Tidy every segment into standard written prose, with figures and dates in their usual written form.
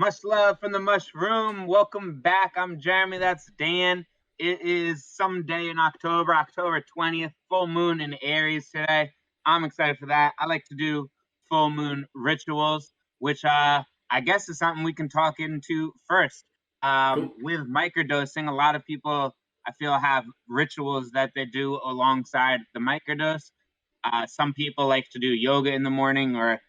Much love from the mushroom. Welcome back. I'm Jeremy. That's Dan. It is some day in October, October 20th, full moon in Aries today. I'm excited for that. I like to do full moon rituals, which I guess is something we can talk into first. Cool. With microdosing, a lot of people I feel have rituals that they do alongside the microdose. Some people like to do yoga in the morning or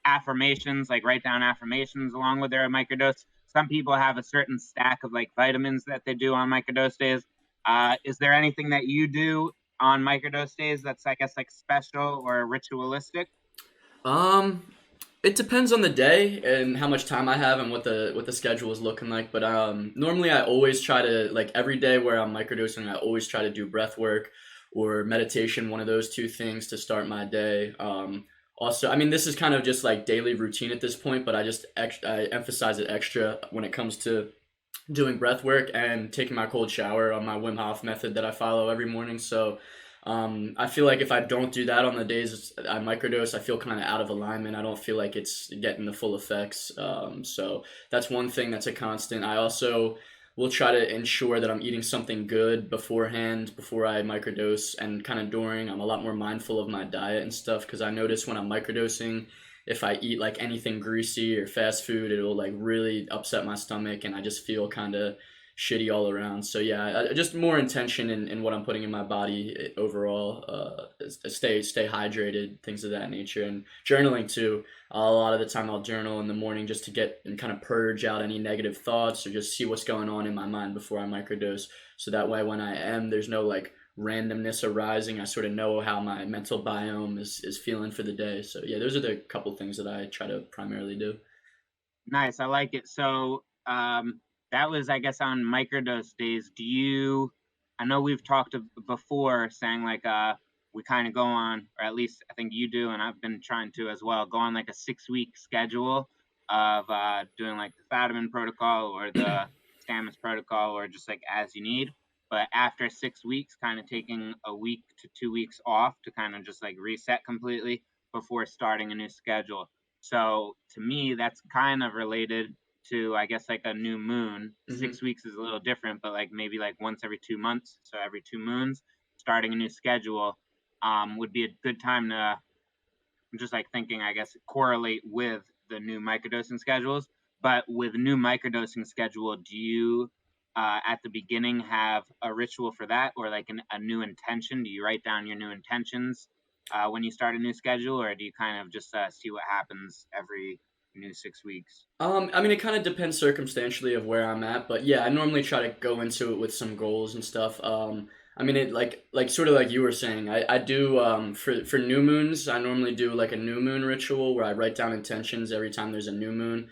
affirmations, like write down affirmations along with their microdose. Some people have a certain stack of like vitamins that they do on microdose days. Is there anything that you do on microdose days that's, I guess, like special or ritualistic? Um, it depends on the day and how much time I have and what the schedule is looking like. But normally I always try to like every day where I'm microdosing, I always try to do breath work or meditation, one of those two things to start my day. Also, I mean, this is kind of just like daily routine at this point, but I emphasize it extra when it comes to doing breath work and taking my cold shower on my Wim Hof method that I follow every morning. So I feel like if I don't do that on the days I microdose, I feel kind of out of alignment. I don't feel like it's getting the full effects. So that's one thing that's a constant. I also will try to ensure that I'm eating something good beforehand, before I microdose, and kind of during. I'm a lot more mindful of my diet and stuff because I notice when I'm microdosing, if I eat like anything greasy or fast food, it'll like really upset my stomach and I just feel kind of shitty all around. So yeah, just more intention in what I'm putting in my body overall. Stay hydrated, things of that nature, and journaling too. A lot of the time I'll journal in the morning just to get and kind of purge out any negative thoughts or just see what's going on in my mind before I microdose. So that way, when there's no like randomness arising. I sort of know how my mental biome is feeling for the day. So yeah, those are the couple things that I try to primarily do. Nice, I like it. So that was, I guess, on microdose days. Do you? I know we've talked before, saying like we kind of go on, or at least I think you do, and I've been trying to as well, go on like a 6 week schedule of doing like the Fadiman protocol or the Stamets protocol, or just like as you need. But after 6 weeks, kind of taking a week to 2 weeks off to kind of just like reset completely before starting a new schedule. So to me, that's kind of related to, I guess, like a new moon. hmm 6 weeks is a little different, but like maybe like once every 2 months, so every 2 moons, starting a new schedule would be a good time to, I'm just like thinking, I guess, correlate with the new microdosing schedules. But with new microdosing schedule, do you at the beginning have a ritual for that, or like a new intention? Do you write down your new intentions when you start a new schedule, or do you kind of just see what happens every new 6 weeks? I mean, it kind of depends circumstantially of where I'm at, but yeah, I normally try to go into it with some goals and stuff. I mean, it like sort of like you were saying, I do for new moons, I normally do like a new moon ritual where I write down intentions every time there's a new moon.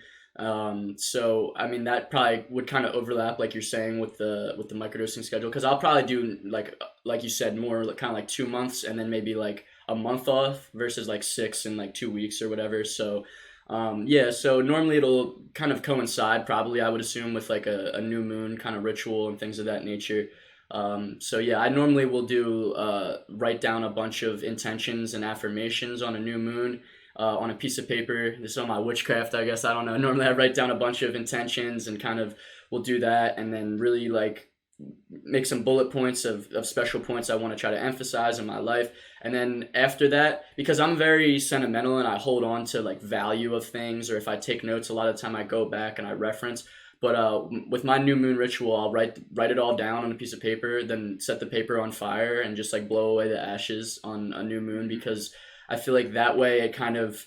So I mean that probably would kind of overlap, like you're saying, with the microdosing schedule, because I'll probably do like you said, more like, kind of like 2 months and then maybe like a month off versus like six and like 2 weeks or whatever. So yeah, so normally it'll kind of coincide, probably, I would assume, with like a new moon kind of ritual and things of that nature. So yeah, I normally will do write down a bunch of intentions and affirmations on a new moon on a piece of paper. This is on my witchcraft, I guess. I don't know. Normally I write down a bunch of intentions and kind of will do that and then really like make some bullet points of special points I want to try to emphasize in my life. And then after that, because I'm very sentimental and I hold on to like value of things, or if I take notes, a lot of the time I go back and I reference. But with my new moon ritual, I'll write it all down on a piece of paper, then set the paper on fire and just like blow away the ashes on a new moon, because I feel like that way it kind of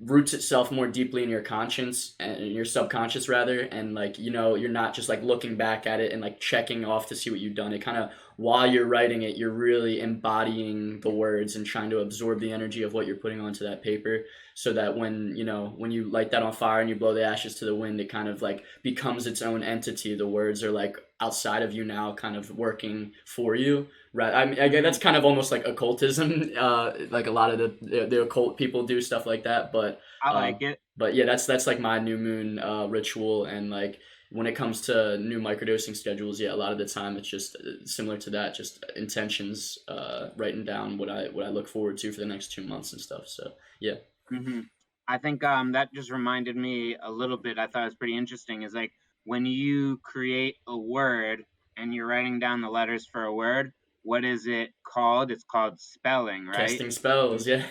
roots itself more deeply in your conscience and in your subconscious rather, and like, you're not just like looking back at it and like checking off to see what you've done. It kind of, while you're writing it, you're really embodying the words and trying to absorb the energy of what you're putting onto that paper, so that when you light that on fire and you blow the ashes to the wind, it kind of like becomes its own entity. The words are like outside of you now, kind of working for you. Right. I mean, again, that's kind of almost like occultism. Like a lot of the occult people do stuff like that. I like it. But yeah, that's like my new moon ritual. And like when it comes to new microdosing schedules, yeah, a lot of the time it's just similar to that, just intentions, writing down what I look forward to for the next 2 months and stuff. So yeah. Hmm. I think that just reminded me a little bit. I thought it was pretty interesting. Is like when you create a word and you're writing down the letters for a word, what is it called? It's called spelling, right? Casting spells, yeah.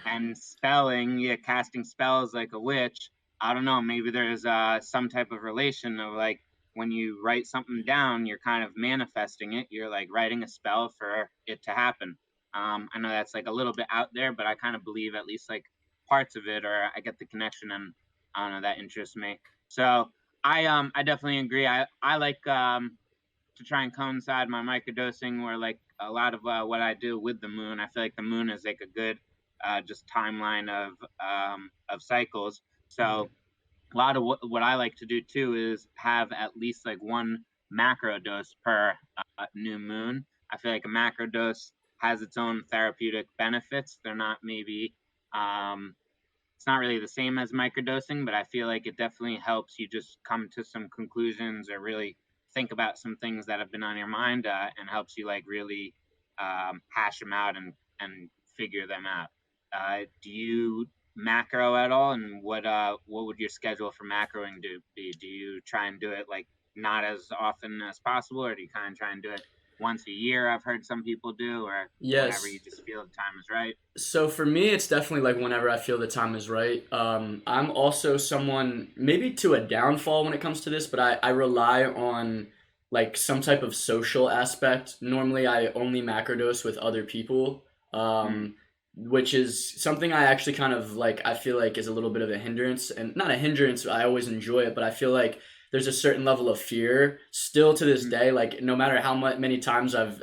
And spelling, yeah, casting spells like a witch. I don't know, maybe there's some type of relation of like when you write something down, you're kind of manifesting it. You're like writing a spell for it to happen. I know that's like a little bit out there, but I kind of believe at least like parts of it, or I get the connection, and I don't know, that interests me. So I definitely agree. I like to try and coincide my microdosing, or like a lot of what I do with the moon. I feel like the moon is like a good just timeline of cycles. So a lot of what I like to do too is have at least like one macro dose per new moon. I feel like a macro dose has its own therapeutic benefits. They're not maybe it's not really the same as microdosing, but I feel like it definitely helps you just come to some conclusions, or really think about some things that have been on your mind, and helps you like really hash them out and figure them out. Do you macro at all, and what would your schedule for macroing be? Do you try and do it like not as often as possible, or do you kind of try and do it once a year? I've heard some people do, or whenever Yes. you just feel the time is right. So for me, it's definitely like whenever I feel the time is right. I'm also someone maybe to a downfall when it comes to this, but I rely on like some type of social aspect. Normally, I only macrodose with other people, Mm, which is something I actually kind of like. I feel like is a little bit of a hindrance, and not a hindrance. I always enjoy it, but I feel like there's a certain level of fear still to this mm, day. Like no matter how many times I've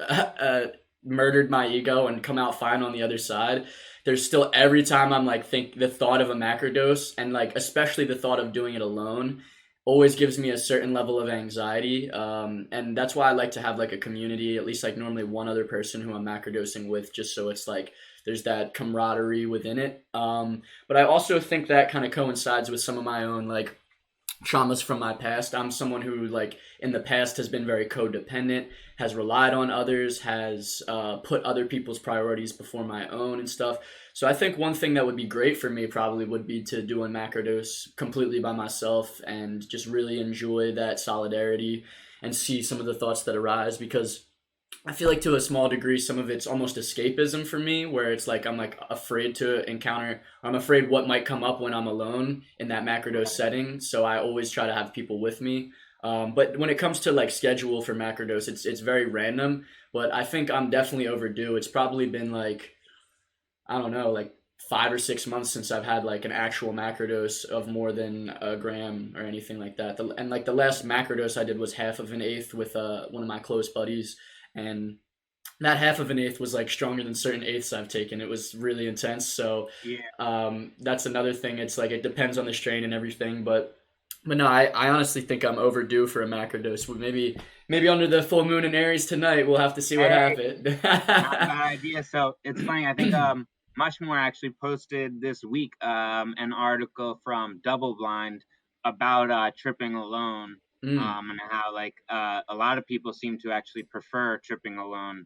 murdered my ego and come out fine on the other side, there's still every time I'm like think the thought of a macrodose, and like especially the thought of doing it alone always gives me a certain level of anxiety, and that's why I like to have like a community, at least like normally one other person who I'm macrodosing with, just so it's like there's that camaraderie within it. But I also think that kind of coincides with some of my own like traumas from my past. I'm someone who, like, in the past has been very codependent, has relied on others, has put other people's priorities before my own and stuff. So I think one thing that would be great for me probably would be to do a macrodose completely by myself and just really enjoy that solidarity and see some of the thoughts that arise, because I feel like to a small degree, some of it's almost escapism for me, where it's like I'm like afraid to encounter. I'm afraid what might come up when I'm alone in that macrodose right. setting. So I always try to have people with me. But when it comes to like schedule for macrodose, it's very random. But I think I'm definitely overdue. It's probably been like, I don't know, like 5 or 6 months since I've had like an actual macrodose of more than a gram or anything like that. And like the last macrodose I did was half of an eighth with one of my close buddies, and that half of an eighth was like stronger than certain eighths I've taken. It was really intense. So Yeah. that's another thing. It's like it depends on the strain and everything, but no, I honestly think I'm overdue for a macrodose. Maybe under the full moon in Aries tonight, we'll have to see what Hey, happened. not a bad idea. So it's funny. I think Mushmore actually posted this week an article from Double Blind about tripping alone, Mm, and how like a lot of people seem to actually prefer tripping alone.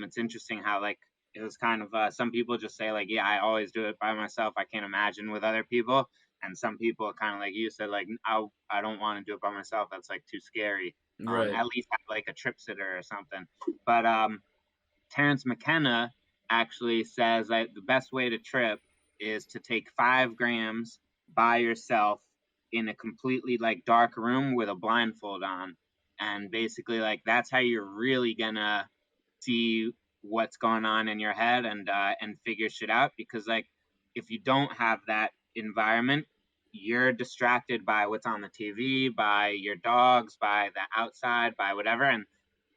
It's interesting how like it was kind of some people just say like, yeah, I always do it by myself. I can't imagine with other people. And some people kind of like you said like I don't want to do it by myself. That's like too scary. right. At least have like a trip sitter or something. But Terrence McKenna actually says that the best way to trip is to take 5 grams by yourself in a completely like dark room with a blindfold on, and basically like that's how you're really gonna see what's going on in your head, and figure shit out, because like if you don't have that environment, you're distracted by what's on the TV, by your dogs, by the outside, by whatever, and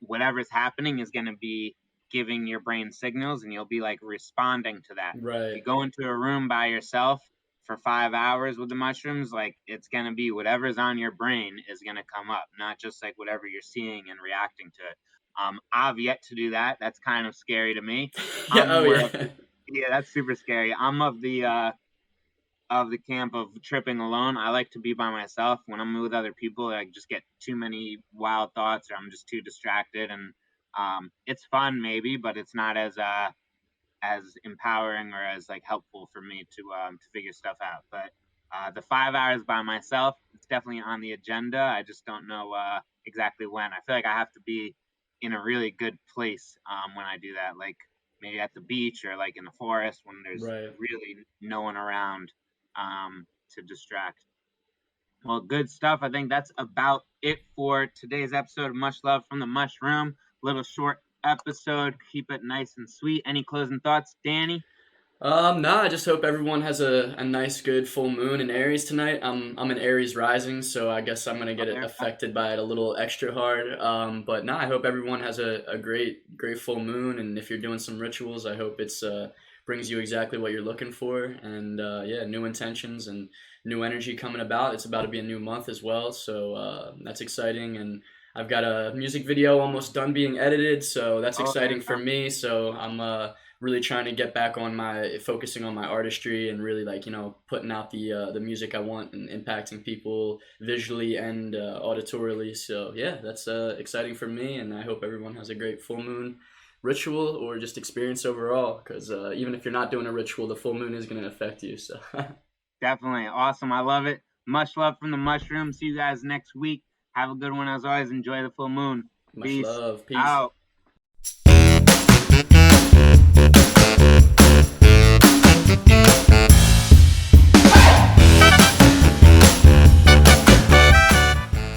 whatever's happening is going to be giving your brain signals, and you'll be like responding to that. If Right. you go into a room by yourself for 5 hours with the mushrooms, like it's going to be whatever's on your brain is going to come up, not just like whatever you're seeing and reacting to it. I've yet to do that. That's kind of scary to me. Yeah. I'm Oh more of yeah. yeah, that's super scary. I'm of the camp of tripping alone. I like to be by myself. When I'm with other people, I just get too many wild thoughts, or I'm just too distracted, and it's fun maybe, but it's not as as empowering or as like helpful for me to figure stuff out. But the 5 hours by myself, it's definitely on the agenda. I just don't know exactly when. I feel like I have to be in a really good place when I do that, like maybe at the beach or like in the forest when there's Right. really no one around to distract. Well, good stuff. I think that's about it for today's episode of Much Love from the Mushroom. Little short episode. Keep it nice and sweet. Any closing thoughts, Danny? Nah, I just hope everyone has a nice, good full moon in Aries tonight. I'm an Aries rising, so I guess I'm gonna Oh, get it there. affected by it a little extra hard. But nah, I hope everyone has a great full moon, and if you're doing some rituals, I hope it's brings you exactly what you're looking for, and yeah, new intentions and new energy coming about. It's about to be a new month as well, so that's exciting, and I've got a music video almost done being edited, so that's Oh, there. exciting for me. So I'm really trying to get back on my focusing on my artistry and really like putting out the music I want and impacting people visually and auditorily. So yeah, that's exciting for me, and I hope everyone has a great full moon ritual or just experience overall. Because even if you're not doing a ritual, the full moon is going to affect you. So Definitely. Awesome. I love it. Much love from the mushroom. See you guys next week. Have a good one as always. Enjoy the full moon. much Peace love, peace. out.